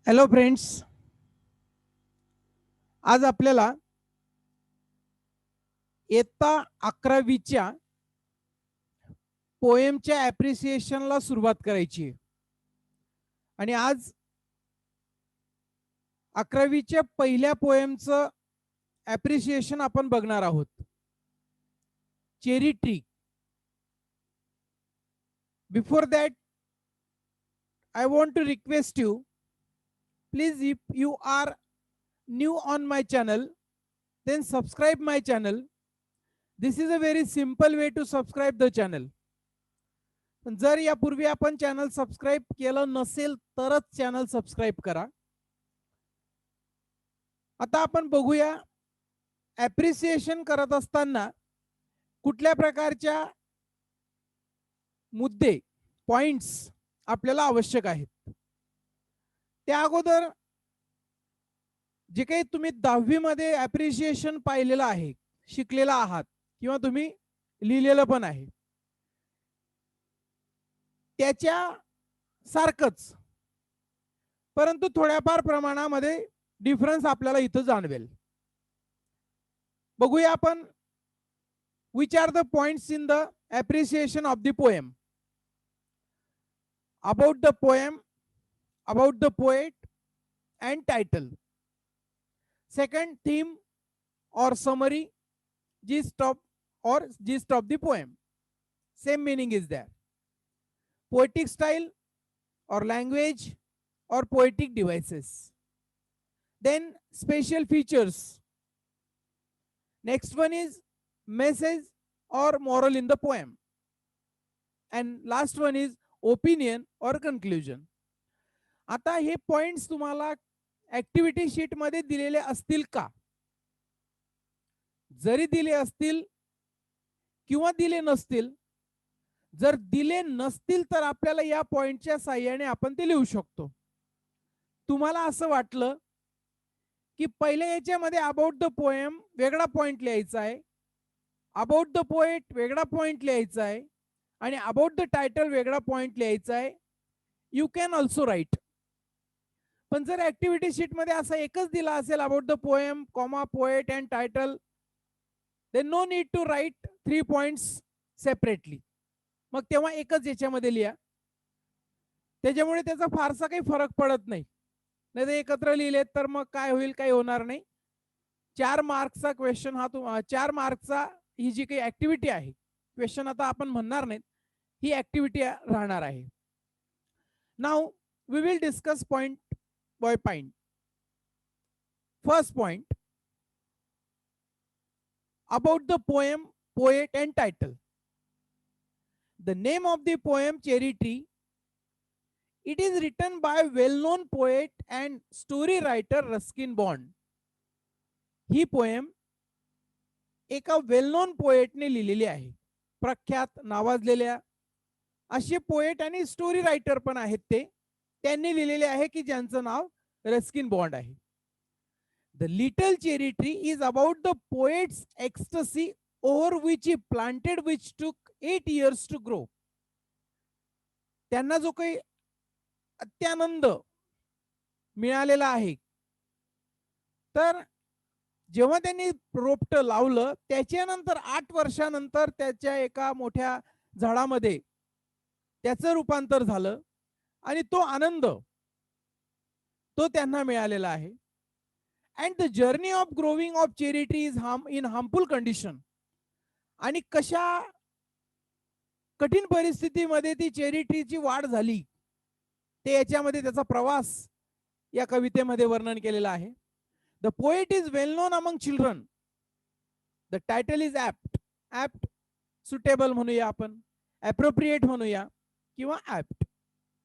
Hello friends, आज आपल्याला इयत्ता 11वीच्या पोएमच्या ॲप्रिसिएशनला सुरुवात करायची आहे. आणि आज 11वीच्या पहिल्या पोएमचं ॲप्रिसिएशन आपण बघणार आहोत. Cherry tree. Before that I want to request you, please, if you are new on my channel, then subscribe my channel. This is a very simple way to subscribe the channel. पण जर यापूर्वी आपण channel subscribe केलं नसेल तरच channel subscribe करा. आता आपण बघूया ॲप्रिसिएशन करत असताना कुठल्या प्रकारच्या मुद्दे, पॉइंट्स आपल्याला आवश्यक आहेत. त्या अगोदर जे काही तुम्ही 10वी मध्ये ॲप्रिसिएशन पाहिलेलं आहे, शिकलेला आहात किंवा तुम्ही लिहिलेलं पण आहे, त्याच्या सारखंच परंतु थोड्याफार प्रमाणामध्ये डिफरन्स आपल्याला इथं जाणवेल. बघूया आपण. Which are the points in the appreciation of the poem. about the poem, about the poet and title. Second, theme or summary, gist of the poem. Same meaning is there. Poetic style or language or poetic devices. Then special features. Next one is message or moral in the poem. And last one is opinion और conclusion. आता हे points तुम्हाला activity sheet मध्ये दिलेले असतील का? जरी दिले असतील किंवा दिले नसतील, जर दिले नसतील तर आपल्याला या पॉइंटच्या साहाय्याने आपण ते लिहू शकतो. तुम्हाला असं वाटलं की पहिल्या याच्यामध्ये अबाउट द पोएम वेगळा पॉइंट लिहायचा आहे, अबाउट द पोएट वेगळा पॉइंट लिहायचा आहे आणि अबाउट द टायटल वेगळा पॉइंट लिहायचा आहे, यू कॅन ऑल्सो राईट. पण जर ऍक्टिव्हिटी शीट मध्ये असा एकच दिला असेल, about the poem comma poet and title, then no need to write 3 points separately. मग तेव्हा एकच याच्यामध्ये लिहा. त्याच्यामुळे त्याचा फारसा काही फरक पडत नाही. नाही तर एकत्र लिहिले तर मग काय होईल, काही होणार नाही. 4 मार्क्सचा क्वेश्चन हा 4 मार्क्सचा ही जी काही ऍक्टिव्हिटी आहे, क्वेश्चन आता आपण म्हणणार नाही, ही ऍक्टिव्हिटी राहणार आहे. Now we will discuss point by point. First point, about the poem, poet and title. The name of the poem cherry tree. It is written by well known poet and story writer Ruskin Bond. ही poem एका well non पोएटने लिहिलेली आहे. प्रख्यात नावाजलेल्या असे poet आणि story writer पण आहेत, त्यांनी लिहिलेले आहे की ज्यांचं नाव रस्किन बॉन्ड आहे. The little cherry tree is about the poets ecstasy over which he planted which टूक 8 years टू ग्रो. त्यांना जो काही अत्यानंद मिळालेला आहे, तर जेव्हा त्यांनी रोपटं लावलं त्याच्यानंतर 8 वर्षानंतर त्याच्या एका मोठ्या झाडामध्ये त्याचं रूपांतर झालं आणि तो आनंद तो त्यांना मिळालेला आहे. And the journey of growing of cherry tree is in harmful condition. आणि कशा कठीण परिस्थितीमध्ये ती चेरी ट्रीची वाढ झाली ते याच्यामध्ये त्याचा प्रवास या कवितेमध्ये वर्णन केलेला आहे. The poet is well known among children. The title is apt. Apt, suitable म्हणूया आपण, appropriate म्हणूया किंवा apt.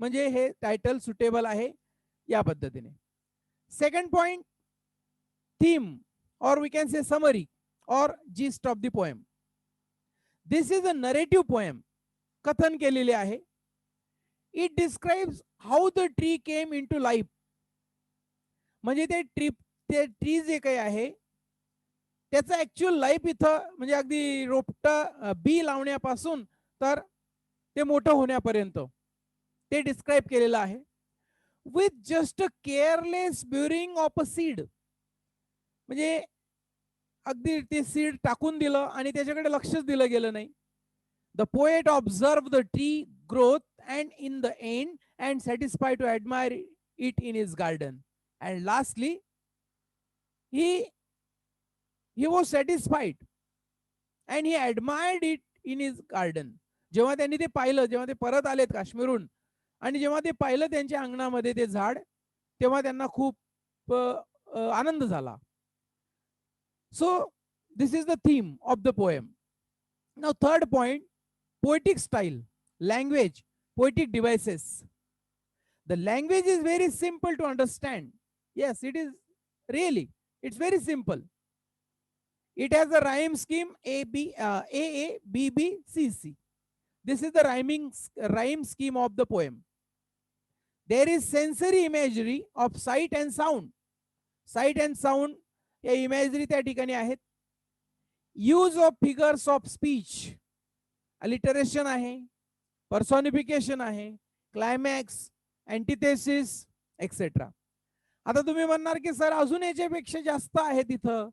म्हणजे हे टायटल सुटेबल आहे या पद्धतीने. Second point, theme or we can say summary or gist of the poem. This is a narrative poem. कथन केलेले आहे. It describes how the tree came into life. म्हणजे ते ट्री जे काही आहे त्याचं ऍक्च्युअल लाईफ इथं, म्हणजे अगदी रोपटं बी लावण्यापासून तर ते मोठं होण्यापर्यंत ते डिस्क्राइब केलेलं आहे. with just a careless burying of a seed. म्हणजे अगदी ते सीड टाकून दिलं आणि त्याच्याकडे लक्षच दिलं गेलं नाही. The poet observed the tree growth and in the end and satisfied to admire it in his garden. And lastly, he was satisfied and he admired it in his garden. जेव्हा त्यांनी ते पाहिलं, जेव्हा ते परत आलेत काश्मीरहून आणि जेव्हा ते पाहिलं त्यांच्या अंगणामध्ये ते झाड, तेव्हा त्यांना खूप आनंद झाला. So this is the theme of the poem. Now third point, poetic style, language, poetic devices. The language is very simple to understand. Yes, it is really. It's very simple. It has a rhyme scheme A A B B C C. This is the rhyme scheme of the poem. There is sensory imagery of sight and sound. Sight and sound या imagery त्या ठिकाणी आहेत. Use of figures of speech. Alliteration आहे, personification आहे, climax, antithesis, etc. आता तुम्ही म्हणणार की सर अजून याच्यापेक्षा जास्त आहे तिथं,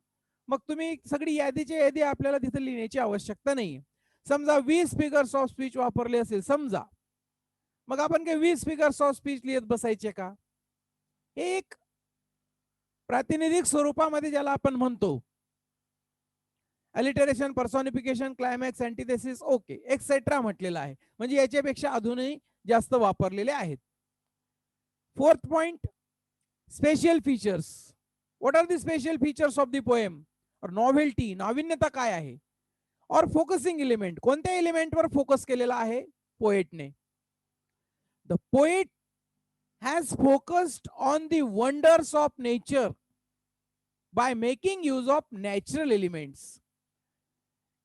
मग तुम्ही सगळी यादीची यादी आपल्याला तिथं लिहिण्याची आवश्यकता नाही. समजा 20 फिगर्स ऑफ स्पीच वापरले असेल समजा, मग आपण काय 20 फिगर्स ऑफ स्पीच लिहित बसायचे का? एक प्रातिनिधिक स्वरूपामध्ये ज्याला आपण म्हणतो alliteration, personification, climax, antithesis, okay etcetera म्हटलेलं आहे, म्हणजे याच्यापेक्षा अजूनही जास्त वापरलेले आहेत. Fourth point, special features. What are the special features of the poem? और नॉव्हेल्टी, नाविन्यता काय आहे? और फोकसिंग एलिमेंट, कोणत्या एलिमेंटवर फोकस केलेला आहे पोएटने? The poet has focused on the wonders of nature by making use of natural elements.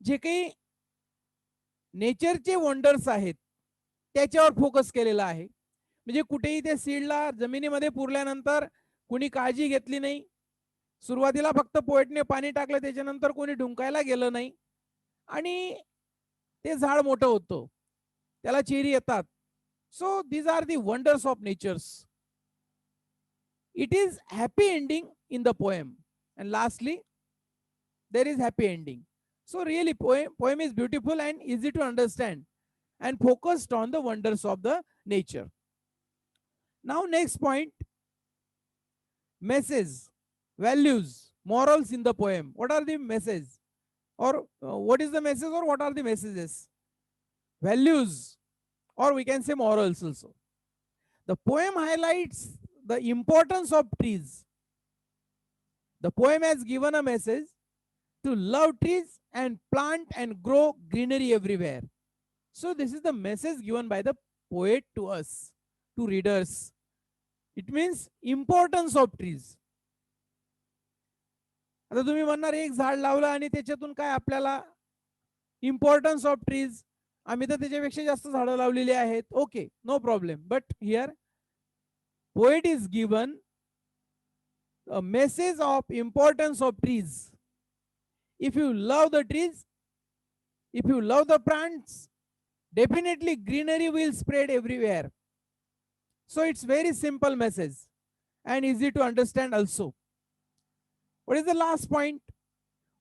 जे काही नेचरचे वंडर्स आहेत त्याच्यावर फोकस केलेला आहे. म्हणजे कुठेही ते सीडला जमिनीमध्ये पुरल्यानंतर कोणी काळजी घेतली नाही. सुरुवातीला फक्त पोएटने पाणी टाकलं, त्याच्यानंतर कोणी ढुंकायला गेलं नाही आणि ते झाड मोठं होतं, त्याला चेरी येतात. So these are the wonders of natures. It is happy ending in the poem, and lastly there is happy ending. So really poem is beautiful and easy to understand and focused on the wonders of the nature. Now next point, message, values, morals in the poem. What are the messages, or what is the message, or what are the messages? Values, or we can say morals also. The poem highlights the importance of trees. The poem has given a message to love trees and plant and grow greenery everywhere. So this is the message given by the poet to us, to readers. It means importance of trees. आता तुम्ही म्हणणार एक झाड लावलं आणि त्याच्यातून काय आपल्याला इम्पॉर्टन्स ऑफ ट्रीज, आम्ही तर त्याच्यापेक्षा जास्त झाडं लावलेली आहेत. Okay, no problem. But here poet is given a message of importance of trees. If you love the trees, if you love the plants, definitely greenery will spread everywhere. So it's very simple message and easy to understand also. What is the last point?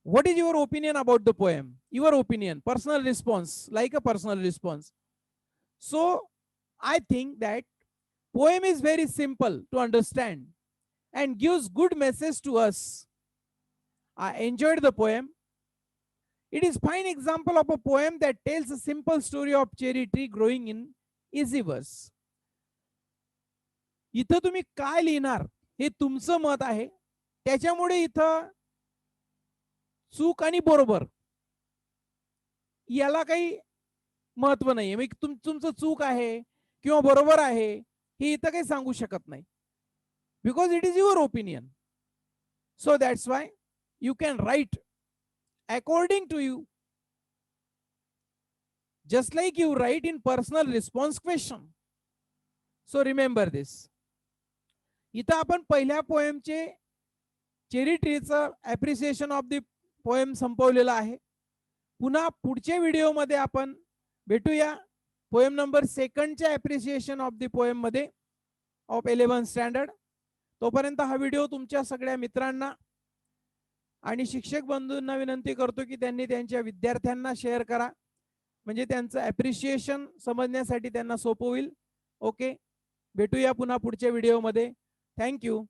What is your opinion about the poem? Your opinion, personal response, like a personal response. So I think that poem is very simple to understand and gives good message to us. I enjoyed the poem. It is fine example of a poem that tells a simple story of cherry tree growing in easy verse. इथं तुम्ही काय लिहिणार हे तुमचं मत आहे, त्याच्यामुळे इथं चूक आणि बरोबर याला काही महत्व नाहीये. मी तुमचं चूक आहे किंवा बरोबर आहे हे इथं काही सांगू शकत नाही, because it is your opinion. So that's why you can write according to you, just like you write in personal response question. So remember this. इथं आपण पहिल्या पोएमचे चेरी ट्रीचं ॲप्रिसिएशन ऑफ द पोएम संपवलेलं आहे. पुन्हा पुढच्या व्हिडिओमध्ये आपण भेटूया पोएम नंबर 2च्या ॲप्रिसिएशन ऑफ द पोएम मध्ये. Of 11th standard. तोपर्यंत हा व्हिडिओ तुमच्या सगळ्या मित्रांना आणि शिक्षक बंधूंना विनंती करतो की त्यांनी त्यांच्या विद्यार्थ्यांना शेअर करा, म्हणजे त्यांचं ॲप्रिशिएशन समजण्यासाठी त्यांना सोपं होईल. ओके, भेटूया पुन्हा पुढच्या व्हिडिओमध्ये. थँक्यू.